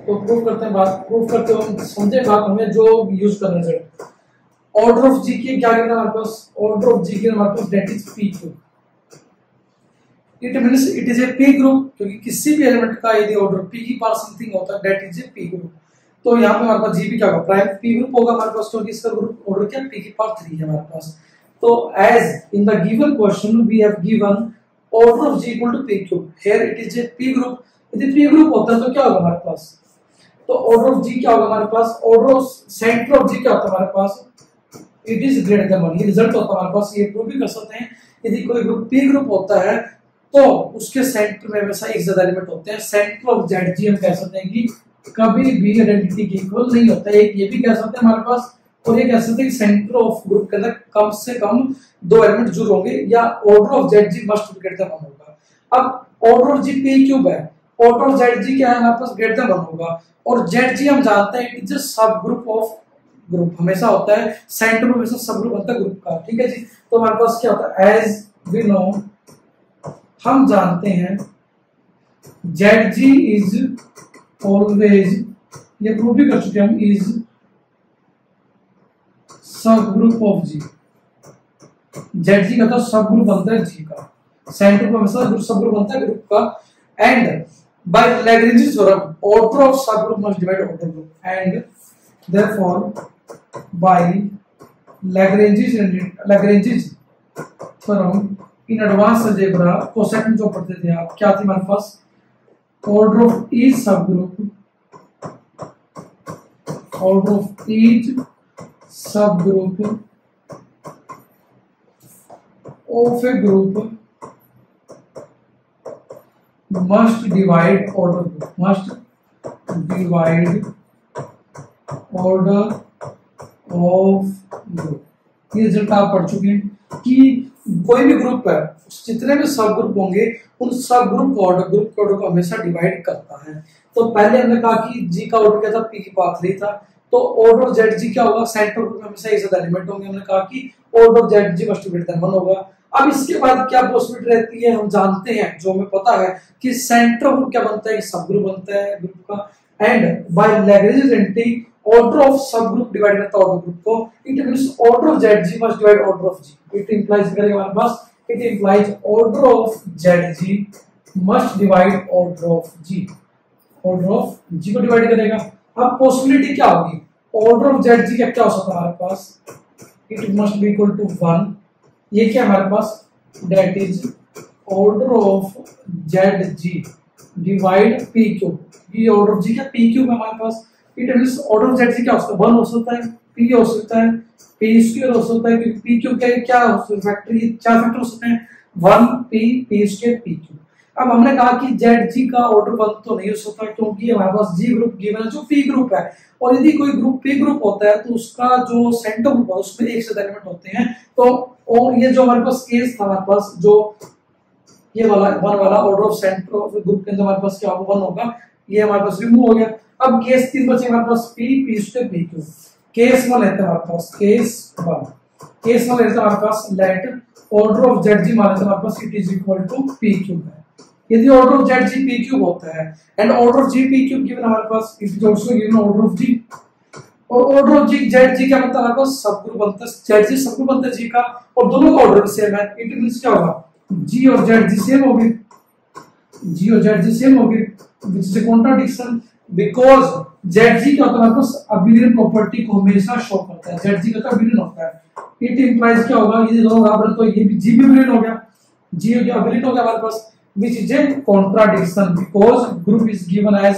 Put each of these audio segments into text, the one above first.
तो प्रूफ करते हैं बात, प्रूफ करते हो समझे बात, हमें जो यूज करना चाहिए। ऑर्डर ऑफ जी की क्या गिवन हमारे पास, ऑर्डर ऑफ जी की हमारे पास that is P Q. It means it is a P group, क्योंकि किसी भी एलिमेंट का यदि ऑर्डर पी की पास समथिंग होता है that is a P group. तो यहाँ पे हमारे पास जी भी क्या होगा, प्राइम पी ग्रुप होगा हमारे पास, क्योंकि इसका ग्रुप ऑर्डर क्या पी की पावर 3 है हमारे पास। तो as in the given question we have given order of G equal to P cube, here it is a P group. यदि पी ग्रुप होता है तो क्या होगा हमारे पास, तो ऑर्डर ऑफ जी क्या होगा हमारे पास, order of centre of G क्या होता है हमारे पास, इट इज ग्रेटर देन 1। ये रिजल्ट होता है हमारे पास, ये प्रूव भी कर सकते हैं। यदि कोई ग्रुप पी ग्रुप होता है तो उसके सेंटर में हमेशा एक ज्यादा एलिमेंट होते हैं। सेंटर ऑफ जेड जी हम कह सकते हैं कि कभी भी आइडेंटिटी के इक्वल नहीं होता है, ये भी कह सकते हैं हमारे पास, और ये कह सकते हैं कि सेंटर ऑफ ग्रुप के अंदर कम से कम 2 एलिमेंट जुड़ होंगे, या order of Z G must be greater than 1 होगा। अब order of G P cube है, ऑर्डर ऑफ जेड जी क्या है हमारे पास, ग्रेटर देन 1 होगा। और जेड जी हम जानते हैं इट इज अ सब ग्रुप ऑफ ग्रुप, हमेशा होता है सेंटर में हमेशा सब ग्रुप बनता है ग्रुप का, ठीक है जी। तो हमारे पास क्या होता है, एज वी नो, हम जानते हैं जेड जी इज ऑलवेज, ये प्रूव भी कर चुके हम, इज सब ग्रुप ऑफ जी। जेड जी का तो सब ग्रुप बनता है जी का, सेंटर को हमेशा सब ग्रुप बनता है ग्रुप का। And by Lagrange theorem order of subgroup must divide order group, and therefore by Lagrange theorem in advance algebra coset में जो पढ़ते थे आप, क्या थी हमारे पास, order of each subgroup, order of each subgroup of a group must divide order group, must divide order of group. ये रिजल्ट आप पढ़ चुके हैं कि कोई भी ग्रुप है जितने भी सब ग्रुप होंगे उन सब ग्रुप को ऑर्डर, ग्रुप के ऑर्डर को हमेशा डिवाइड करता है। तो पहले हमने कहा कि जी का ऑर्डर क्या था, पी की पावर 3 था, तो ऑर्डर जेड जी क्या होगा, सेंटर ग्रुप में हमेशा एक ज्यादा एलिमेंट होंगे, हमने कहा कि order Z G must be greater than 1 होगा। अब इसके बाद क्या पॉसिबिलिटी रहती है, हम जानते हैं, जो हमें पता है कि सेंटर ग्रुप क्या बनता है, सब ग्रुप बनता है ग्रुप का, and by Lagrange identity order of subgroup divide करता है ऑर्डर ग्रुप को। It means order of Z G must divide order of G. It implies करेगा हमारे पास, it implies order of Z G must divide order of G, order of G को divide करेगा। अब possibility क्या होगी, order of Z G क्या हो सकता है हमारे पास, it must be equal to 1। ये क्या हमारे पास, that is order of Z G divide P cube. ये ऑर्डर ऑफ जी क्या, पी क्यूब है हमारे पास। It means order of Z G क्या हो सकता है, 1 हो सकता है, पी हो सकता है, पी स्क्वायर हो सकता है, क्योंकि पी क्यूब क्या हो सकता है, फैक्टर, 4 फैक्टर हो सकते हैं, 1 पी स्क्वायर पी क्यूब। अब हमने कहा कि जेड जी का ऑर्डर 1 तो नहीं हो सकता, क्योंकि हमारे पास जी ग्रुप गिवन है जो पी ग्रुप है, और यदि कोई ग्रुप पी ग्रुप होता है तो उसका जो सेंटर ग्रुप है उसमें एक से एलिमेंट होते हैं। तो और ये जो हमारे पास केस था, हमारे पास जो ये वाला 1 वाला order of centre of group के अंदर हमारे पास क्या होगा, 1 होगा, ये हमारे पास रिमूव हो गया। अब केस 3 बचे हमारे पास, P square P cube. Case 1 रहता है हमारे पास, केस 1 रहता है हमारे पास, let order of Z G मान लेते हैं हमारे पास, it is equal to P cube है। यदि order of Z G P cube होता है and order of G P cube given हमारे पास, it is also given order of G, और order of G Z G क्या बनता है हमारे पास, सब ग्रुप बनता है, जेड जी सब ग्रुप बनता है जी का, और दोनों का ऑर्डर सेम है। इट मींस क्या होगा, जी और जेड जी सेम होगी, जी और जेड जी सेम होगी, which is a contradiction, because Z G क्या होता है हमारे पास, अबिलियन प्रॉपर्टी को हमेशा शो करता है, जेड जी का अबिलियन होता है। इट इंप्लाइज क्या होगा, ये दोनों बराबर, तो ये भी जी भी अबिलियन हो गया, जी हो गया, अबिलियन हो गया हमारे पास, which is a contradiction because group is given as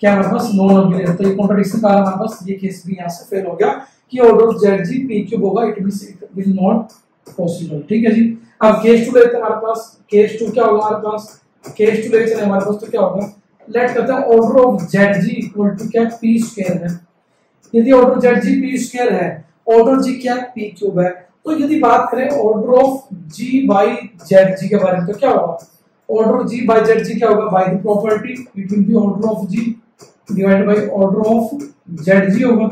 क्या हमारे पास नॉन अबिलियन। तो ये कॉन्ट्राडिक्शन का हमारे पास ये केस भी यहाँ से फेल हो गया कि order of Z G P cube होगा, it means it will not possible, ठीक है जी। अब केस 2 लेते हैं हमारे पास, केस 2 क्या होगा हमारे पास, केस 2 लेते हैं हमारे पास, तो क्या होगा, लेट करते हैं order of Z G equal to क्या, पी स्क्वायर है। यदि order Z G P square है, ऑर्डर जी क्या, पी क्यूब है, तो यदि बात करें order of G by Z G के बारे में, तो क्या होगा, order G by Z G क्या होगा, by the property it will be order of G divided by order of Z G होगा।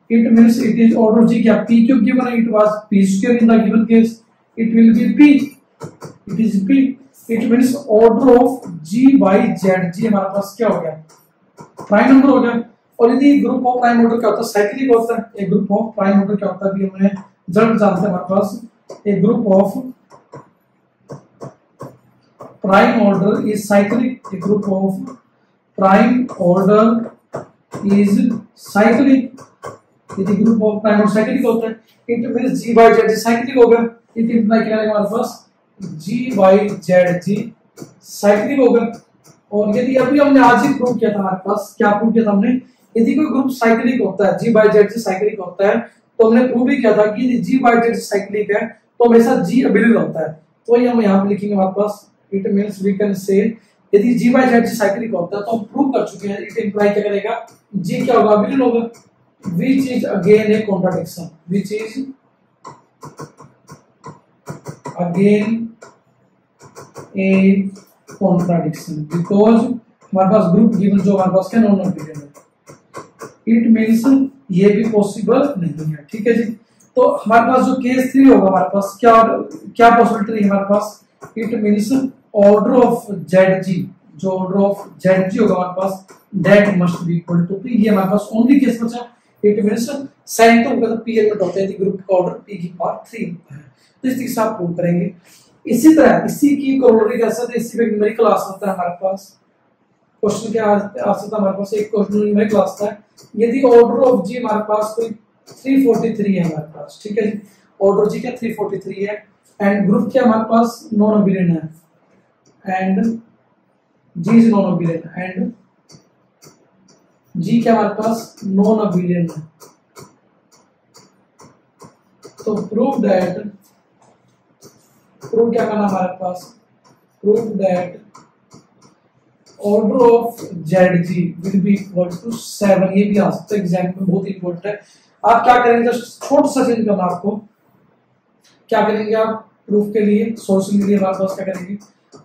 It means it is order G क्या, पी क्यूब गिवन है, it was P square in the given case, it will be P, it is P. It means order of G by Z G हमारे पास क्या हो गया, prime number हो गया। और यदि ग्रुप ऑफ प्राइम ऑर्डर क्या होता है, साइक्लिक होता है। एक ग्रुप ऑफ प्राइम ऑर्डर क्या होता है, अभी हमने जल्द जानते हैं हमारे पास। एक group of prime order is cyclic. एक group of prime order is cyclic. यदि group of prime order cyclic होता है, it means G by Z cyclic हो गया। इट इंप्लाई क्या रहेगा हमारे पास, G by Z G cyclic हो गया। और यदि अभी हमने आज ही प्रूव किया था हमारे पास, क्या प्रूव किया था हमने, यदि कोई ग्रुप साइक्लिक होता है, जी बाई जेड जी साइक्लिक होता है, तो हमने प्रूव भी किया था कि यदि जी बाई जेड साइक्लिक है तो हमेशा जी अबिलियल होता है। तो ये हम यहाँ पे लिखेंगे हमारे पास, it means we can say यदि G by Z G cyclic होता है तो हम प्रूव कर चुके हैं। इट इंप्लाई क्या करेगा, जी क्या होगा, अबिलियल होगा। Which is again A contradiction, which is again A contradiction, because हमारे पास ग्रुप गिवन जो हमारे पास क्या नॉन अबिलियल है। इट मींस ये भी पॉसिबल नहीं है। ठीक है जी। तो हमारे पास जो केस 3 होगा, हमारे पास क्या क्या पॉसिबिलिटी है हमारे पास, it means order of Z G, जो ऑर्डर ऑफ जेड जी होगा हमारे पास, that must be equal to P. ये हमारे पास ओनली केस बचा। इट मींस सेंटर का पी एलिमेंट होता है, ग्रुप का ऑर्डर पी की पावर 3 होता है। तो इस तरीके से आप प्रूव करेंगे। इसी तरह इसी की कोरोलरी कैसा था, इसी पे न्यूमेरिकल आ सकता है हमारे पास। क्वेश्चन क्या आ सकता है हमारे पास, एक क्वेश्चन न्यूमेरिकल आ सकता है। यदि ऑर्डर ऑफ जी हमारे पास कोई 343 है हमारे पास, ठीक है जी, ऑर्डर जी क्या 343 है, एंड ग्रुप क्या हमारे पास नॉन अबिलियन है, and G is non abelian, and G क्या हमारे पास नॉन अबिलियन है। तो प्रूव क्या करना हमारे पास, prove that order of Z G will be equal to 7। ये भी आ सकता है एग्जाम में, बहुत इंपॉर्टेंट है। आप क्या करेंगे, छोटा सा चेंज करना आपको, क्या करेंगे आप प्रूफ के लिए, सोल्यूशन के लिए हमारे पास क्या करेंगे,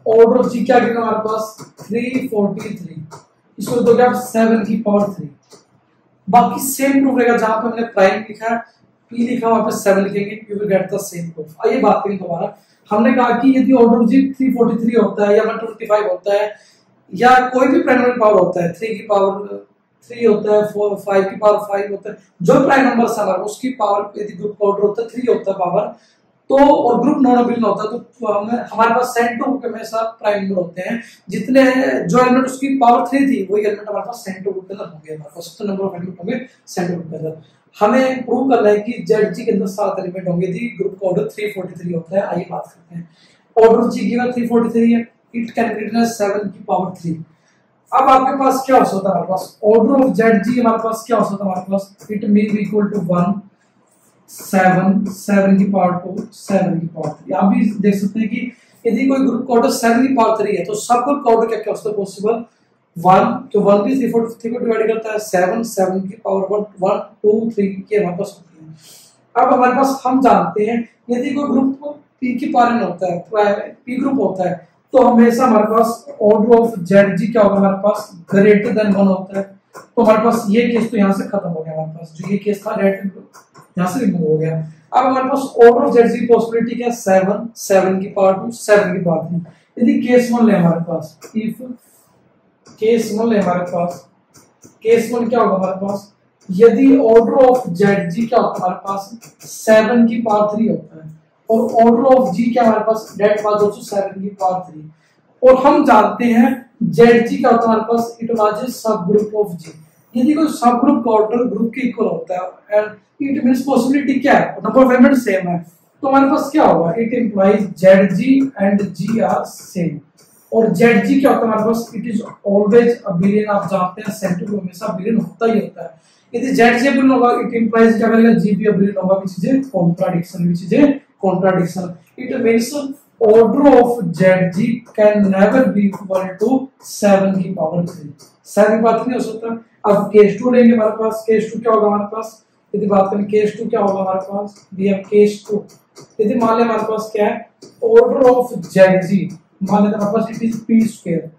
ऑर्डर ऑफ जी क्या गिवन हमारे पास 343, इसको दोगे आप 7 की पावर 3। बाकी सेम प्रूफ रहेगा, जहां पे हमने प्राइम लिखा है, पी लिखा, वहां पे 7 लिखेंगे, you will get the same proof. आइए बात करें दोबारा। हमने कहा कि यदि ऑर्डर जी 343 होता है या 125 होता है या कोई भी प्राइम नंबर पावर होता है, 3 की पावर 3 होता है, 5 की पावर 5 होता है, जो प्राइम नंबर है उसकी पावर यदि ग्रुप का ऑर्डर होता है 3 होता है पावर, तो और ग्रुप नॉन अबिलियन होता है, तो हमारे पास सेंटर ग्रुप में सब प्राइम नंबर होते हैं। जितने जो एलिमेंट उसकी पावर 3 थी वही एलिमेंट हमारे पास सेंटर ग्रुप के अंदर होंगे। हमारे पास जितने नंबर ऑफ एलिमेंट होंगे सेंटर ग्रुप के अंदर। हमें प्रूव करना है कि जेड जी के अंदर 7 एलिमेंट होंगे, यदि ग्रुप का ऑर्डर 343 होता है। आइए बात करते हैं। ऑर्डर जी गिवन 343 है, it can be written as 7 की पावर 3। अब आपके पास क्या हो सकता है, हमारे पास ऑर्डर ऑफ जेड जी हमारे पास क्या हो सकता है, हमारे पास it may be equal to 1 7 की पावर 2 7 की पावर 3। आप भी देख सकते हैं कि यदि कोई ग्रुप का ऑर्डर 7 की पावर 3 है तो सब ग्रुप का ऑर्डर क्या क्या हो सकता है पॉसिबल, 1 तो 1 भी 343 को डिवाइड करता है, 7 की पावर 1 2 3 की हमारे पास होती है। अब हमारे पास हम जानते हैं यदि कोई ग्रुप पी की पावर n होता है, पी ग्रुप होता है, तो हमेशा हमारे पास ऑर्डर ऑफ जेड जी क्या होगा, हमारे पास ग्रेटर देन 1 होता है। तो हमारे पास ये केस तो यहाँ से खत्म हो गया, हमारे पास जो ये केस था यहाँ से रिमूव हो गया। अब हमारे पास order of Z G possibility क्या, 7 की पावर 2 7 की पावर 3। यदि केस 1 ले हमारे पास, इफ केस 1 ले हमारे पास, केस 1 क्या होगा हमारे पास, यदि ऑर्डर ऑफ जेड जी क्या होता है हमारे पास 7 की पावर 3 होता है, और ऑर्डर ऑफ जी क्या हमारे पास डेट वाज आल्सो 7 की पावर 3, और हम जानते हैं जेड जी क्या होता है हमारे पास, इट वाज ए सब ग्रुप ऑफ जी। यदि कोई सब ग्रुप का ऑर्डर ग्रुप के इक्वल होता है एंड इट मींस पॉसिबिलिटी क्या है, नंबर ऑफ एलिमेंट सेम है, तो हमारे पास क्या होगा, it implies Z G and G are same. और जेड जी क्या होता है हमारे पास, इट इज ऑलवेज अबिलियन। आप जानते हैं सेंटर में हमेशा अबिलियन होता ही होता है। यदि जेड जी अबिलियन होगा, इट इंप्लाइज क्या करेगा, जी भी अबिलियन होगा, which is a contradiction, which is a contradiction. It means order of ZG can never be equal to 7 की पावर 3। 7 की पावर 3 हो सकता है। अब केस 2 लेंगे हमारे पास, केस 2 क्या होगा हमारे पास, यदि बात करें केस 2 क्या होगा हमारे पास, वी हैव केस 2। यदि मान लें हमारे पास क्या है, ऑर्डर ऑफ ZG, मान लेते हमारे पास इट इज p स्क्वायर।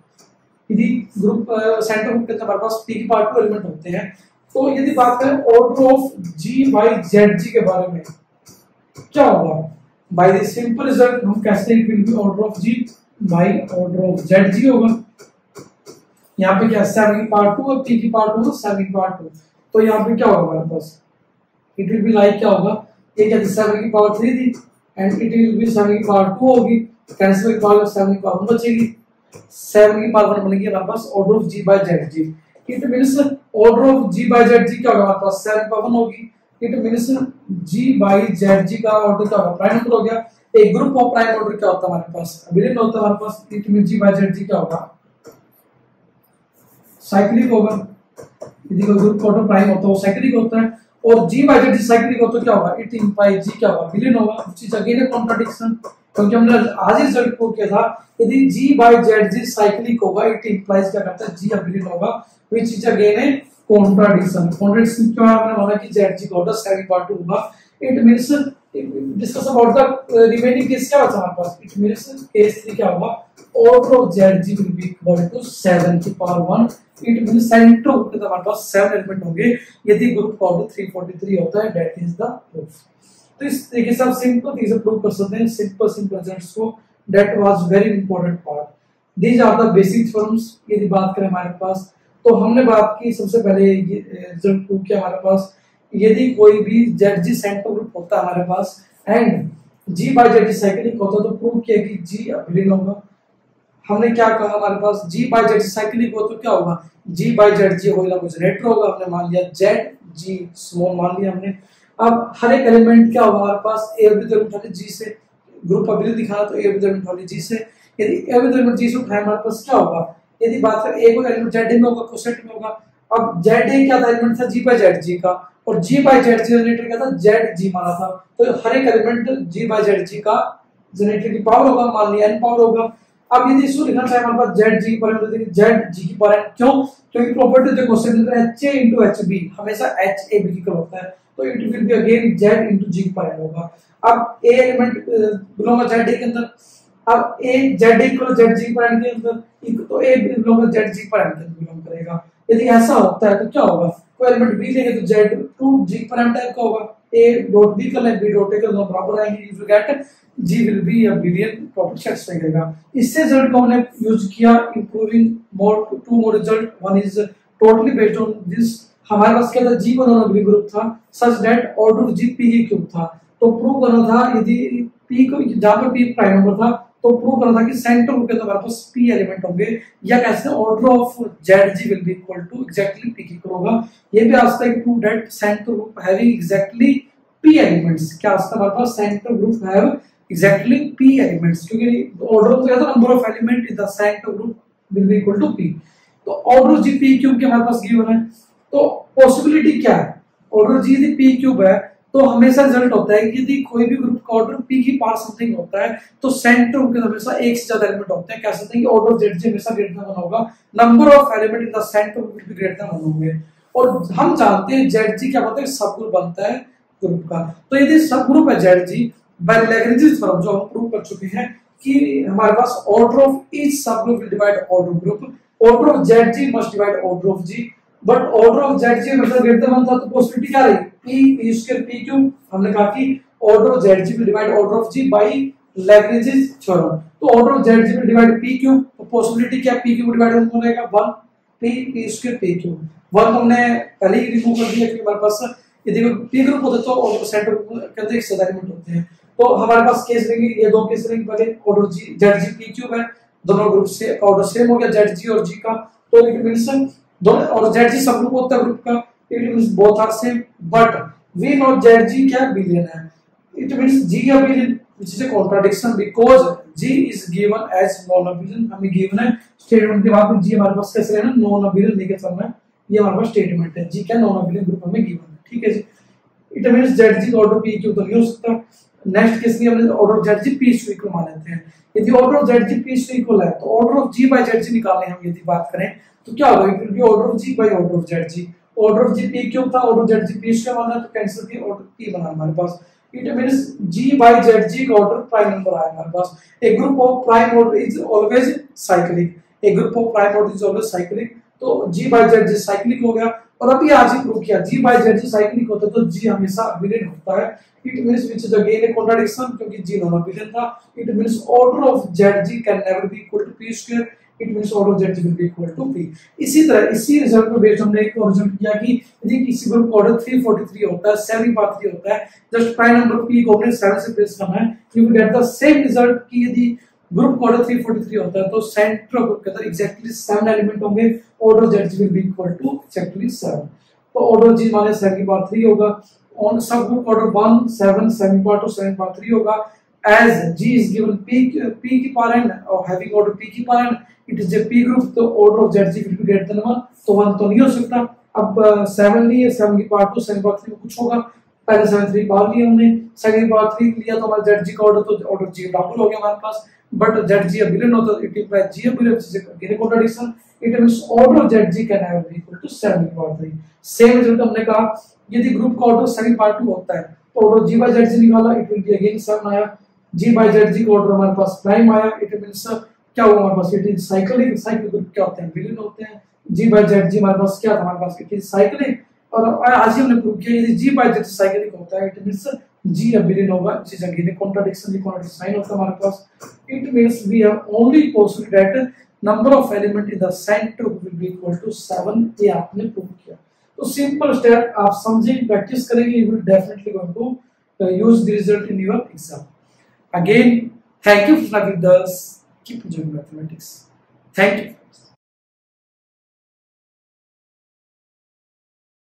यदि ग्रुप सेंटर ग्रुप के अंदर हमारे पास p की पावर 2 एलिमेंट होते हैं, तो यदि बात करें order of G by ZG के बारे में क्या होगा, बाय द सिंपल रिजल्ट हम कहते हैं will be order of G by order of Z G होगा। यहाँ पे क्या 7 की पावर 2 और p की पावर 2 7 की पावर 2, तो यहाँ पे क्या होगा हमारे पास, इट विल बी लाइक क्या होगा, ये क्या 7 की पावर 3 थी एंड इट विल बी 7 की पावर 2 होगी, कैंसिल की पावर 7 की पावर 1 बचेगी, 7 की पावर 1 बनेगी हमारे पास order of g by zg। It means order of g by zg क्या होगा हमारे पास 7 की पावर 1 होगी। It means g by zg का ऑर्डर क्या होगा, प्राइम नंबर हो गया। एक ग्रुप ऑफ प्राइम ऑर्डर क्या होता है हमारे पास, अभिन्न होता है हमारे पास। It means g by zg क्या होगा, साइक्लिक होगा। यदि कोई ग्रुप ऑर्डर प्राइम होता है वो साइक्लिक होता है, और g by z साइक्लिक होता है क्या होगा, इट इंप्लाइज g क्या होगा, विलेन होगा, which is again a contradiction, क्योंकि हमने आज ही रिजल्ट को किया था यदि g by z साइक्लिक होगा इट इंप्लाइज क्या करता है, g विलेन होगा, which is again a contradiction। contradiction क्यों है, हमने बोला कि zg का ऑर्डर 7 पार्ट 2 होगा। It means discuss about the remaining case क्या बचा हमारे पास, इट मींस केस 3 क्या होगा, order of zg will be equal to 7 की पावर 1। इट मींस सेंटर के हमारे पास 7 एलिमेंट होंगे यदि ग्रुप ऑर्डर 343 होता है, दैट इज द प्रूफ। तो इस तरीके से आप सिंपल चीजें प्रूव कर सकते हैं, सिंपल रिजल्ट्स को। That was very important part. These are the basic theorems. यदि बात करें हमारे पास, तो हमने बात की सबसे पहले रिजल्ट प्रूव किया हमारे पास, यदि कोई भी zg सेंटर ग्रुप होता है हमारे पास and g by zg cyclic होता है तो प्रूव किया कि g अभिन्न होगा। हमने क्या कहा हमारे पास, g by zg साइक्लिक हो तो क्या होगा, g by zg होगा कुछ जनरेटर होगा, हमने मान लिया zg स्मॉल मान लिया हमने। अब हर एक एलिमेंट क्या होगा हमारे पास, ए विद एलिमेंट g से, ग्रुप अभिन्न दिखाना तो ए विद एलिमेंट g से, यदि ए विद एलिमेंट g से उठाए हमारे पास क्या होगा, यदि बात करें ए को एलिमेंट z में होगा कोसेट में होगा। अब z क्या था, एलिमेंट था g by zg का, और g by zg जनरेटर क्या था, zg माना था, तो हर एक एलिमेंट g by zg का जनरेटर की पावर होगा, मान लिया n पावर होगा। अब यदि इसको लिखना चाहे हमारे पास zg पर हम लिखेंगे zg की पावर n, क्यों, क्योंकि प्रॉपर्टी देखो क्वेश्चन में ha into hb हमेशा hab की इक्वल होता है, तो it will be again z into g की पावर n होगा। अब a एलिमेंट बिलोंग z के अंदर, अब a z इक्वल zg की पावर n के अंदर, तो a बिलोंग zg की पावर n के अंदर बिलोंग करेगा। यदि ऐसा होता है तो क्या होगा, कोई एलिमेंट b लेंगे तो z टू g की पावर n टाइप का होगा, a डॉट b कर ले b डॉट a कर दो बराबर आएंगे, if you get g will be a billion property satisfy करेगा। इससे रिजल्ट को हमने यूज किया improving more to more result, one is totally based on this. हमारे पास क्या था, g को नॉन अग्री ग्रुप था such that order g p की क्यूब था, तो प्रूव करना था यदि p को जहां पर p प्राइम नंबर था तो प्रूव करना था कि सेंटर ग्रुप के अंदर हमारे पास p एलिमेंट होंगे, या कैसे order of zg will be equal to exactly p की इक्वल होगा। ये भी आस्ता है कि prove that center group having exactly p elements, क्या आस्ता हमारे पास center group have exactly p elements, क्योंकि order of number of element in the center group will be equal to p। तो ऑर्डर g p क्यूब के हमारे पास given है, तो पॉसिबिलिटी क्या है, ऑर्डर g यदि p क्यूब है तो हमेशा रिजल्ट होता है कि यदि कोई भी ग्रुप का ऑर्डर p की पावर समथिंग होता है तो सेंटर ग्रुप के हमेशा एक से ज्यादा एलिमेंट होते हैं, कह सकते हैं कि ऑर्डर ऑफ zg हमेशा ग्रेटर देन 1 होगा, number of element in the center group will B greater than 1 होंगे। और हम जानते हैं zg क्या होता है, सब ग्रुप बनता है ग्रुप का। तो यदि सब ग्रुप है zg बाय लैग्रेंज थ्योरम जो हम प्रूव कर चुके हैं कि हमारे पास ऑर्डर ऑफ ईच सब group will divide order group, order of zg must divide order of g, but order of zg मतलब ग्रेटर देन 1 था, तो पॉसिबिलिटी क्या रही, p स्क्वायर p क्यूब। हमने कहा कि order of zg will divide order of g by Lagrange theorem, तो order of zg will divide p cube, तो पॉसिबिलिटी क्या, p क्यूब डिवाइड हो जाएगा 1 p स्क्वायर p क्यूब। 1 हमने पहले ही रिमूव कर दिया कि हमारे पास यदि p ग्रुप होता तो ऑर्डर सेंटर के अंदर एक से ज्यादा एलिमेंट होते हैं, तो हमारे पास केस लेंगे, ये दो केस लेंगे, पहले order g zg p cube है, दोनों ग्रुप से ऑर्डर सेम हो गया zg और g का, तो इट मींस दोनों और zg सब ग्रुप होता है ग्रुप का, it means both are same, but we know zg क्या बिलियन है, it means g a billion, which is a contradiction because g is given as non billion, हमें given है स्टेटमेंट के बाद g हमारे पास कैसे लेना, नॉन बिलियन लेके चलना है, ये हमारे पास स्टेटमेंट है, g क्या नॉन बिलियन ग्रुप हमें गिवन है, ठीक है जी। इट मींस zg का ऑर्डर p क्यूब तो नहीं हो सकता। नेक्स्ट केस में हमने order of zg p equal मान लेते हैं, यदि order of zg p equal है तो order of g by zg निकालने हम यदि बात करें तो क्या होगा, it will be order of g by order of zg, order of g p cube था, order of zg p square माना, तो कैंसिल किया, ऑर्डर p बना हमारे पास। It means g by zg का ऑर्डर प्राइम नंबर आया हमारे पास। A group of prime order is always cyclic, a group of prime order is always cyclic, तो g by zg साइक्लिक हो गया। और अभी आज ही प्रूव किया g by zg साइक्लिक होता है तो g हमेशा अबिलियन होता है, it means which is again a contradiction क्योंकि g नॉन अबिलियन था। It means order of zg can never be equal to p square, it means order of ZG will be equal to P। इसी तरह इसी result को based हमने एक और result किया कि यदि किसी ग्रुप का ऑर्डर 343 होता है, 7/3 होता है, जस्ट प्राइम नंबर P को हमने 7 से प्लेस करना है, you will get the same result कि यदि ग्रुप का ऑर्डर 343 होता है तो सेंटर ऑफ ग्रुप के अंदर एग्जैक्टली 7 एलिमेंट होंगे, order ZG will be equal to exactly 7। तो ऑर्डर G माने 7/3 होगा, ऑन सब ग्रुप ऑर्डर 1 7 7/2 7/3 होगा। as G is given P की पावर n और having order P की power n, it is a P group, तो order of ZG will be greater than 1, तो 1 तो नहीं हो सकता। अब 7 लिए, 7 की पावर 2 7/3 में कुछ होगा, पहले 7/3 पावर लिया हमने, 7/3 लिया तो हमारा ZG का ऑर्डर, तो ऑर्डर G डबल हो गया हमारे पास, बट ZG अबिलियन होता है, it implies G abelian, which is again a contradiction, it means order of ZG can never be equal to 7/3। Same result हमने कहा यदि ग्रुप का ऑर्डर 7/2 होता है तो ऑर्डर G by ZG निकाला, इट विल बी अगेन 7 आया, G by ZG का ऑर्डर हमारे पास प्राइम आया, इट मींस क्या हुआ हमारे पास, it is cyclic, cyclic group क्या होते हैं, विलीन होते हैं। G by ZG हमारे पास क्या था, हमारे पास इट इज साइक्लिक, और आज ही हमने प्रूव किया यदि G by ZG साइक्लिक होता है, इट मींस G अबिलियन होगा, which is again a contradiction, the contradiction sign होता है हमारे पास, it means we have only possibility that number of element in the center will be equal to 7, ये आपने prove किया। तो सिंपल स्टेप आप समझें, प्रैक्टिस करेंगे, you will definitely going to use the result in your exam। Again, thank you for studying with us. Keep enjoying mathematics. Thank you.